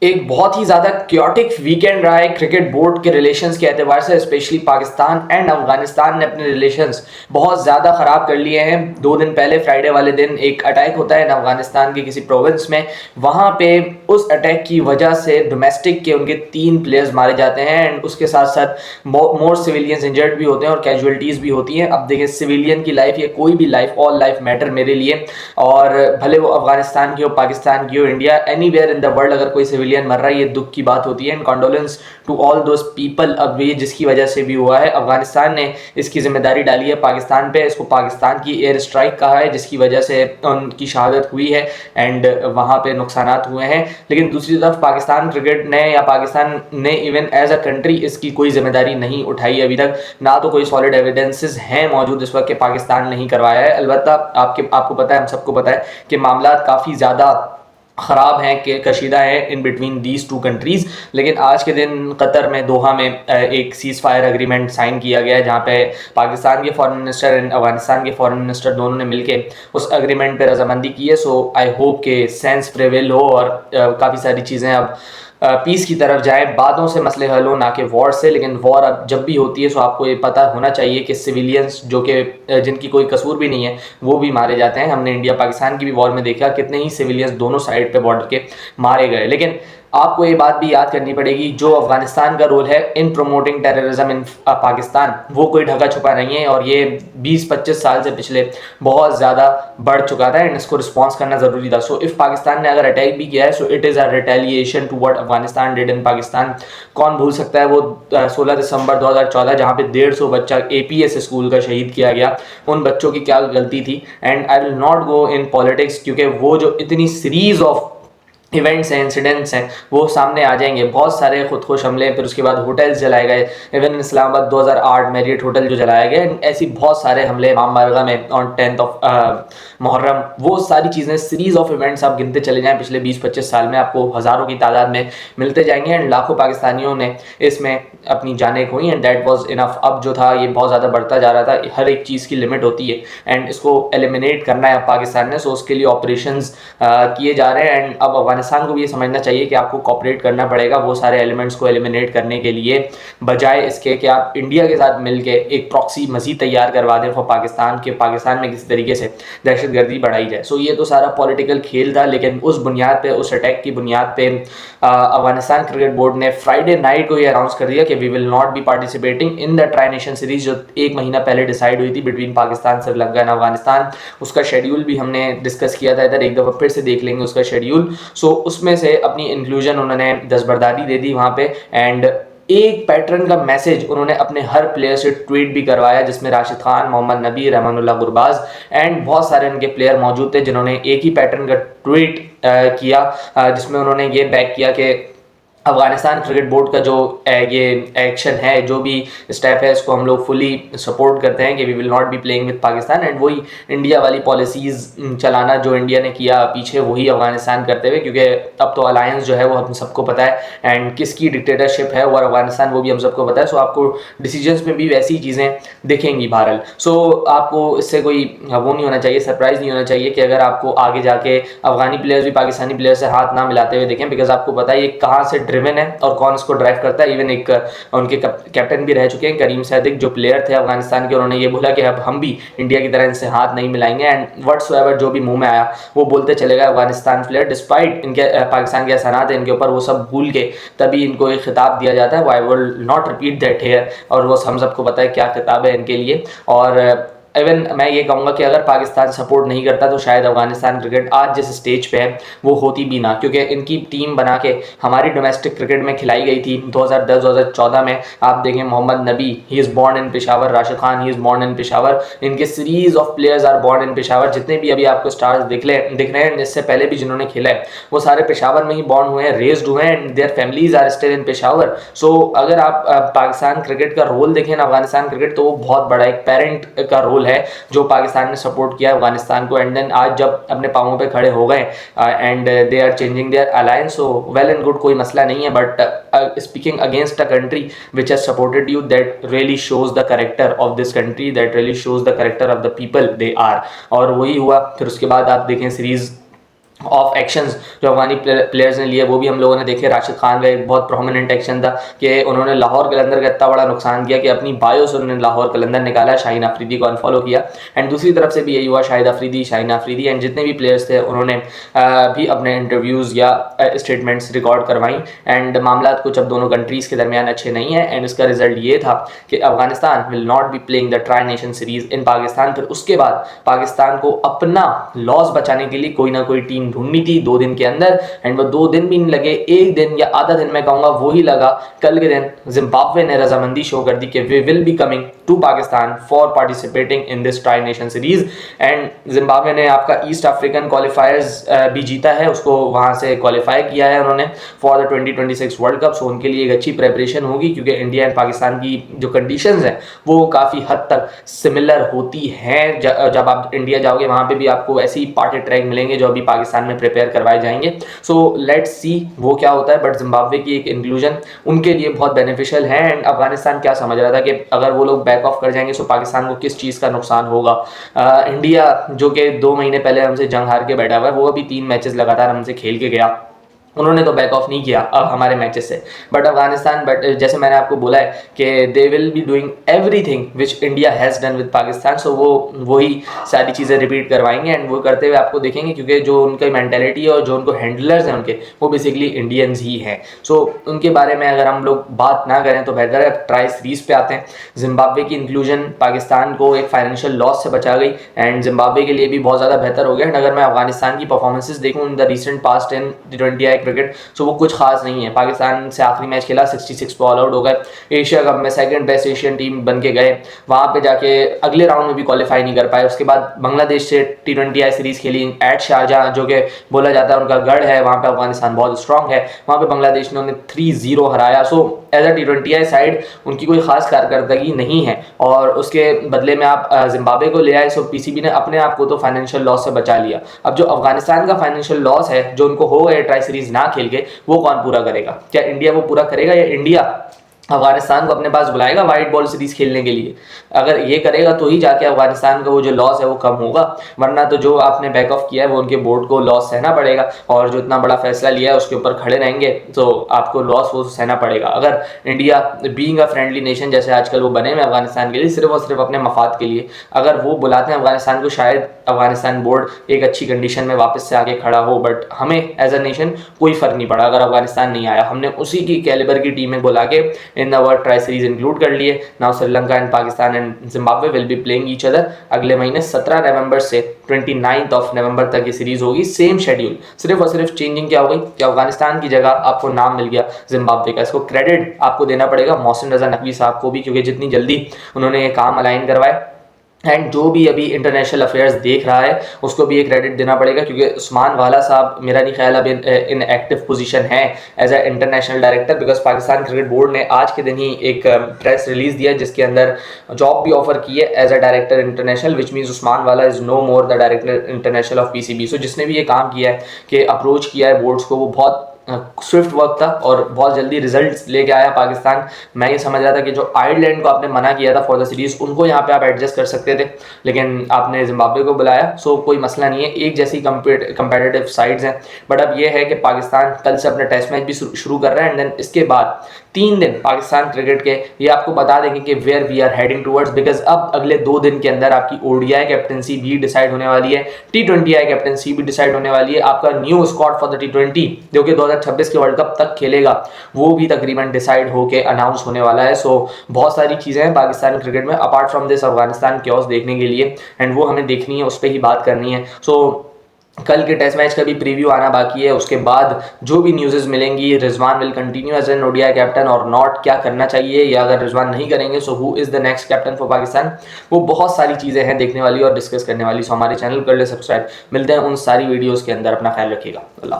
एक बहुत ही ज़्यादा क्योटिक वीकेंड रहा है क्रिकेट बोर्ड के रिलेशंस के एतबार से। स्पेशली पाकिस्तान एंड अफगानिस्तान ने अपने रिलेशंस बहुत ज़्यादा ख़राब कर लिए हैं। 2 दिन पहले फ्राइडे वाले दिन एक अटैक होता है अफगानिस्तान के किसी प्रोविंस में। वहाँ पे उस अटैक की वजह से डोमेस्टिक के उनके 3 प्लेयर्स मारे जाते हैं एंड उसके साथ साथ मोर सिविलियंस इंजर्ड भी होते हैं और कैजुअलिटीज़ भी होती हैं। अब देखें, सिविलियन की लाइफ या कोई भी लाइफ, ऑल लाइफ मैटर मेरे लिए। और भले वो अफगानिस्तान की हो, पाकिस्तान की हो, India, anywhere in the world, अगर कोई सिविलियन मर रहा है ये दुख की बात होती है। And condolence to all those people. अब ये जिसकी वजह से भी हुआ है, अफगानिस्तान ने इसकी जिम्मेदारी डाली है पाकिस्तान पे। इसको पाकिस्तान की एयर स्ट्राइक कहा है जिसकी वजह से उनकी शहादत हुई है एंड वहाँ पे नुकसान हुए हैं। लेकिन दूसरी तरफ पाकिस्तान क्रिकेट ने या पाकिस्तान ने इवन एज अ कंट्री इसकी कोई जिम्मेदारी नहीं उठाई अभी तक। ना तो कोई सॉलिड एविडेंसेस हैं मौजूद इस वक्त कि पाकिस्तान नहीं करवाया है। अलबत्ता आपको पता है, हम सबको पता है कि मामला काफ़ी ज़्यादा ख़राब हैं, कि कशीदा है in between these two countries. लेकिन आज के दिन कतर में, दोहा में एक सीज़ फायर एग्रीमेंट साइन किया गया है जहाँ पे पाकिस्तान के फॉरेन मिनिस्टर एंड अफगानिस्तान के फॉरेन मिनिस्टर दोनों ने मिलकर उस एग्रीमेंट पर रजामंदी की है। सो आई होप के सेंस प्रेवेल हो और काफ़ी सारी चीज़ें अब पीस की तरफ जाए, बातों से मसले हल हो, ना कि वॉर से। लेकिन वॉर अब जब भी होती है तो आपको ये पता होना चाहिए कि सिविलियंस जो कि जिनकी कोई कसूर भी नहीं है वो भी मारे जाते हैं। हमने इंडिया पाकिस्तान की भी वॉर में देखा कितने ही सिविलियंस दोनों साइड पे बॉर्डर के मारे गए। लेकिन आपको ये बात भी याद करनी पड़ेगी, जो अफगानिस्तान का रोल है इन प्रमोटिंग टेररिज्म इन पाकिस्तान, वो कोई ढका छुपा नहीं है और ये 20-25 साल से पिछले बहुत ज़्यादा बढ़ चुका था एंड इसको रिस्पॉन्स करना ज़रूरी था। सो इफ़ पाकिस्तान ने अगर अटैक भी किया है, so it is a retaliation to what Afghanistan did in Pakistan. कौन भूल सकता है वो 16 दिसंबर 2014 जहाँ पे 150 बच्चा APS स्कूल का शहीद किया गया, उन बच्चों की क्या गलती थी। And I will not go in politics क्योंकि वो जो इतनी सीरीज ऑफ इवेंट्स हैं, इंसिडेंट्स हैं, वो सामने आ जाएंगे। बहुत सारे खुदकुश हमले, फिर उसके बाद होटल्स जलाए गए। Even in Islamabad 2008 Marriott hotel जो जलाया गया, ऐसी बहुत सारे हमले इमाम बारगाह में ऑन 10th ऑफ मुहर्रम। वो सारी चीज़ें, सीरीज ऑफ इवेंट्स आप गिनते चले जाएं पिछले 20-25 साल में, आपको हज़ारों की तादाद में मिलते जाएंगे एंड लाखों पाकिस्तानियों ने इसमें अपनी जानें खोई एंड दैट वाज इनफ। अब जो था ये बहुत ज़्यादा बढ़ता जा रहा था। हर एक चीज़ की लिमिट होती है एंड इसको एलिमिनेट करना है पाकिस्तान ने। सो उसके लिए ऑपरेशंस किए जा रहे हैं एंड अब अफगानिस्तान को भी ये समझना चाहिए कि आपको कॉपरेट करना पड़ेगा वो सारे एलिमेंट्स को एलिमिनेट करने के लिए, बजाय इसके कि आप इंडिया के साथ मिलकर एक प्रॉक्सी मजीद तैयार करवा दें फॉर पाकिस्तान के, पाकिस्तान में किसी तरीके से दहशतगर्दी बढ़ाई जाए। सो ये तो सारा पॉलिटिकल खेल था। लेकिन उस बुनियाद पे, उस अटैक की बुनियाद पे अफगानिस्तान क्रिकेट बोर्ड ने फ्राइडे नाइट को ये अनाउंस कर दिया कि we will not be participating in the tri nation series जो 1 महीना पहले डिसाइड हुई थी बिटवीन पाकिस्तान, श्रीलंका एंड अफगानिस्तान। उसका शेड्यूल भी हमने डिस्कस किया था इधर, एक दफ़ा फिर से देख लेंगे उसका शेड्यूल। सो उसमें से अपनी इंक्लूजन उन्होंने दस्तबरदारी दे दी वहाँ पे एंड एक पैटर्न का मैसेज उन्होंने अपने हर प्लेयर से ट्वीट भी करवाया, जिसमें राशिद खान, मोहम्मद नबी, रहमानुल्लाह गुरबाज एंड बहुत सारे उनके प्लेयर मौजूद थे जिन्होंने एक ही पैटर्न का ट्वीट किया, जिसमें उन्होंने ये बैक किया कि अफगानिस्तान क्रिकेट बोर्ड का जो ये एक्शन है, जो भी स्टेप है, इसको हम लोग फुली सपोर्ट करते हैं कि we will not be playing with Pakistan. And वही इंडिया वाली पॉलिसीज़ चलाना जो इंडिया ने किया पीछे, वही अफगानिस्तान करते हुए, क्योंकि अब तो अलायंस जो है वो हम सबको पता है एंड किसकी डिक्टेटरशिप है और अफगानिस्तान, वो भी हम सबको पता है। सो आपको डिसीजंस में भी वैसी चीज़ें दिखेंगी बहरहाल। सो आपको इससे कोई वो नहीं होना चाहिए, सरप्राइज़ नहीं होना चाहिए कि अगर आपको आगे जाके अफगानी प्लेयर्स भी पाकिस्तानी प्लेयर से हाथ ना मिलाते हुए देखें, बिकॉज आपको पता है ये कहाँ से ड्रिवन है और कौन इसको ड्राइव करता है। इवन एक उनके कैप्टन भी रह चुके हैं करीम सैदिक, जो प्लेयर थे अफगानिस्तान के, उन्होंने ये बोला कि अब हम भी इंडिया की तरह इनसे हाथ नहीं मिलाएंगे एंड व्हाट्सएवर जो भी मुंह में आया वो बोलते चले गए अफगानिस्तान प्लेयर, डिस्पाइट इनके पाकिस्तान के एहसानात है इनके ऊपर, वो सब भूल के तभी इनको एक खिताब दिया जाता है। I will not repeat that here, और वो हम सबको पता है क्या खिताब है इनके लिए। और इवन मैं ये कहूँगा कि अगर पाकिस्तान सपोर्ट नहीं करता तो शायद अफगानिस्तान क्रिकेट आज जिस स्टेज पे है वो होती भी ना, क्योंकि इनकी टीम बना के हमारी डोमेस्टिक क्रिकेट में खिलाई गई थी 2010-2014 में। आप देखें Mohammad Nabi, he is born in Peshawar, Rashid Khan, he is born in Peshawar, इनके series of players are born in Peshawar. जितने भी अभी आपको स्टार्स दिख रहे हैं, इससे पहले भी जिन्होंने खेला है वो सारे पेशावर में ही बॉर्न हुए हैं, रेज्ड हुए हैं and their families are still in Peshawar. So अगर आप पाकिस्तान क्रिकेट का रोल देखें ना, अफगानिस्तान क्रिकेट, तो वो बहुत बड़ा एक पेरेंट का रोल है जो पाकिस्तान ने सपोर्ट किया अफगानिस्तान को। एंड देन आज जब अपने पाँवों पे खड़े हो गए and they are changing their alliance, so well and good, कोई मसला नहीं है। But speaking against a country which has supported you, that really shows the character of this country, that really shows the character of the people they are. और वही हुआ। फिर उसके बाद आप देखें सीरीज ऑफ एक्शंस जो अफगानी प्लेयर्स ने लिए वो भी हम लोगों ने देखे। राशिद खान का एक बहुत प्रोमिनेंट एक्शन था कि उन्होंने लाहौर कलंदर का इतना बड़ा नुकसान किया कि अपनी बायो से उन्होंने लाहौर कलंदर निकाला, शाहीन अफरीदी को अनफॉलो किया। एंड दूसरी तरफ से भी यही हुआ, शाहिद अफरीदी, शाहीन अफरीदी एंड जितने भी प्लेयर्स थे उन्होंने भी अपने इंटरव्यूज़ या स्टेटमेंट्स रिकॉर्ड करवाई। एंड मामला कुछ अब दोनों कंट्रीज़ के दरमियान अच्छे नहीं है एंड इसका रिजल्ट ये था कि Afghanistan will not be playing the tri nation series in Pakistan. फिर उसके बाद पाकिस्तान को अपना लॉस बचाने के लिए कोई ना कोई टीम ढूंढनी थी 2 दिन के अंदर एंड वो 2 दिन भी नहीं लगे, 1 दिन या आधा दिन मैं कहूँगा वो ही लगा। कल के दिन जिम्बाब्वे ने रजामंदी शो कर दी कि we will be coming to Pakistan for participating in this tri nation series and Zimbabwe ने आपका ईस्ट अफ्रीकन क्वालिफायर्स भी जीता है, उसको वहाँ से क्वालिफाई किया है उन्होंने फॉर द 2026 वर्ल्ड कप। सो उनके लिए एक अच्छी प्रेपरेशन होगी क्योंकि इंडिया एंड पाकिस्तान की जो कंडीशंस हैं वो काफ़ी हद तक सिमिलर होती हैं। जब आप इंडिया जाओगे वहाँ पे भी आपको ऐसे ही पार्टी ट्रैक मिलेंगे जो अभी पाकिस्तान में प्रिपेयर करवाए जाएंगे। सो लेट्स सी वो क्या होता है, बट जिम्बाब्वे की एक इंक्लूजन उनके लिए बहुत बेनिफिशियल है। एंड अफगानिस्तान क्या समझ रहा था कि अगर वो लोग बैक ऑफ कर जाएंगे तो पाकिस्तान को किस चीज़ का नुकसान होगा। इंडिया जो कि 2 महीने पहले हमसे जंग हार के बैठा हुआ है, वो अभी 3 मैचेस लगातार हमसे खेल के गया, उन्होंने तो बैक ऑफ नहीं किया अब हमारे मैचेस से। बट अफगानिस्तान, बट जैसे मैंने आपको बोला है कि they will be doing everything which India has done with Pakistan. So वो वही सारी चीज़ें रिपीट करवाएंगे एंड वो करते हुए आपको देखेंगे क्योंकि जो उनकी मैंटेलिटी है और जो उनको हैंडलर्स हैं उनके वो बेसिकली इंडियंस ही हैं। सो उनके बारे में अगर हम लोग बात ना करें तो बेहतर है। ट्राई सीरीज पे आते हैं। जिम्बाब्वे की इंक्लूजन पाकिस्तान को एक फाइनेंशियल लॉस से बचा गई एंड जिम्बाब्वे के लिए भी बहुत ज़्यादा बेहतर हो गया। एंड अगर मैं अफगानिस्तान की परफॉर्मेंसेस देखूँ in the recent past in T20 cricket, so वो कुछ खास नहीं है। पाकिस्तान से आखिरी मैच खेला 66 पे ऑल आउट हो गए, एशिया कप में सेकंड बेस्ट एशियन टीम बन के गए, वहाँ पे जाके अगले राउंड में भी क्वालिफाई नहीं कर पाए। उसके बाद बांग्लादेश से T20 सीरीज़ खेली एट शारजाह, जो कि बोला जाता है उनका गढ़ है, वहाँ पे अफगानिस्तान बहुत स्ट्रॉन्ग है, वहाँ पे बांग्लादेश ने उन्हें 3-0 हराया। So as a T20 side उनकी कोई खास कारकर्दगी नहीं है और उसके बदले में आप जिम्बाब्वे को ले आए। सो पीसीबी ने अपने आप को तो फाइनेंशियल लॉस से बचा लिया। अब जो अफगानिस्तान का फाइनेंशियल लॉस है जो उनको हो गए ट्राई सीरीज ना खेल के, वो कौन पूरा करेगा? क्या इंडिया वो पूरा करेगा या इंडिया अफगानिस्तान को अपने पास बुलाएगा वाइट बॉल सीरीज खेलने के लिए? अगर ये करेगा तो ही जाके अफगानिस्तान का वो जो लॉस है वो कम होगा, वरना तो जो आपने बैक ऑफ किया है वो उनके बोर्ड को लॉस सहना पड़ेगा और जो इतना बड़ा फैसला लिया है उसके ऊपर खड़े रहेंगे तो आपको लॉस वो सहना पड़ेगा। अगर India being a friendly nation जैसे आजकल वो बने हुए अफगानिस्तान के लिए सिर्फ और सिर्फ अपने मफाद के लिए, अगर वो बुलाते हैं अफगानिस्तान को, शायद अफगानिस्तान बोर्ड एक अच्छी कंडीशन में वापस से आके खड़ा हो। बट हमें एज अ नेशन कोई फर्क नहीं पड़ा अगर अफगानिस्तान नहीं आया, हमने उसी की कैलिबर की टीमें बुला के in the world tri series include कर लिए। Now Sri Lanka and Pakistan and Zimbabwe will be playing each other अगले महीने 17 नवंबर से 29 ऑफ नवंबर तक ये सीरीज होगी, सेम शेड्यूल। सिर्फ और सिर्फ चेंजिंग क्या हो गई कि अफगानिस्तान की जगह आपको नाम मिल गया जिम्बाब्वे का। इसको क्रेडिट आपको देना पड़ेगा मोहसिन रजा नकवी साहब को भी, क्योंकि जितनी जल्दी उन्होंने ये काम अलाइन करवाए एंड जो भी अभी इंटरनेशनल अफेयर्स देख रहा है उसको भी एक क्रेडिट देना पड़ेगा, क्योंकि उस्मान वाला साहब मेरा नहीं ख्याल अब इन एक्टिव पोजीशन है as a international director, because Pakistan cricket board ने आज के दिन ही एक प्रेस रिलीज दिया जिसके अंदर जॉब भी ऑफर की है as a director international, which means Usman Wahla is no more the director international of PCB. So जिसने भी ये काम किया है कि अप्रोच किया है बोर्ड्स को, वो बहुत स्विफ्ट वर्क था और बहुत जल्दी रिजल्ट्स लेके आया पाकिस्तान। मैं ये समझ रहा था कि जो आयरलैंड को आपने मना किया था फॉर द सीरीज, उनको यहाँ पे आप एडजस्ट कर सकते थे, लेकिन आपने जिम्बाब्वे को बुलाया। सो कोई मसला नहीं है, एक जैसी कंपेटिटिव साइड्स हैं। बट अब ये है कि पाकिस्तान कल से अपने टेस्ट मैच भी शुरू कर रहा है एंड देन इसके बाद 3 दिन पाकिस्तान क्रिकेट के ये आपको बता देंगे कि where we are heading towards, because अब अगले 2 दिन के अंदर आपकी ओडीआई कैप्टनसी भी डिसाइड होने वाली है, T20 कैप्टनसी भी डिसाइड होने वाली है, आपका new squad for the T20 जो कि 2026 के वर्ल्ड कप तक खेलेगा वो भी तकरीबन डिसाइड होके अनाउंस होने वाला है। सो बहुत सारी चीज़ें हैं पाकिस्तान क्रिकेट में apart from this Afghanistan chaos देखने के लिए एंड वो हमें देखनी है, उस पर ही बात करनी है। सो कल के टेस्ट मैच का भी प्रीव्यू आना बाकी है, उसके बाद जो भी न्यूज़ मिलेंगी, Rizwan will continue as an ODI captain और नॉट, क्या करना चाहिए, या अगर रिजवान नहीं करेंगे so who is the next captain for Pakistan, वो बहुत सारी चीज़ें हैं देखने वाली और डिस्कस करने वाली। सो हमारे चैनल कर ले सब्सक्राइब। मिलते हैं उन सारी वीडियोज़ के अंदर, अपना ख्याल रखिएगा। अल्लाह।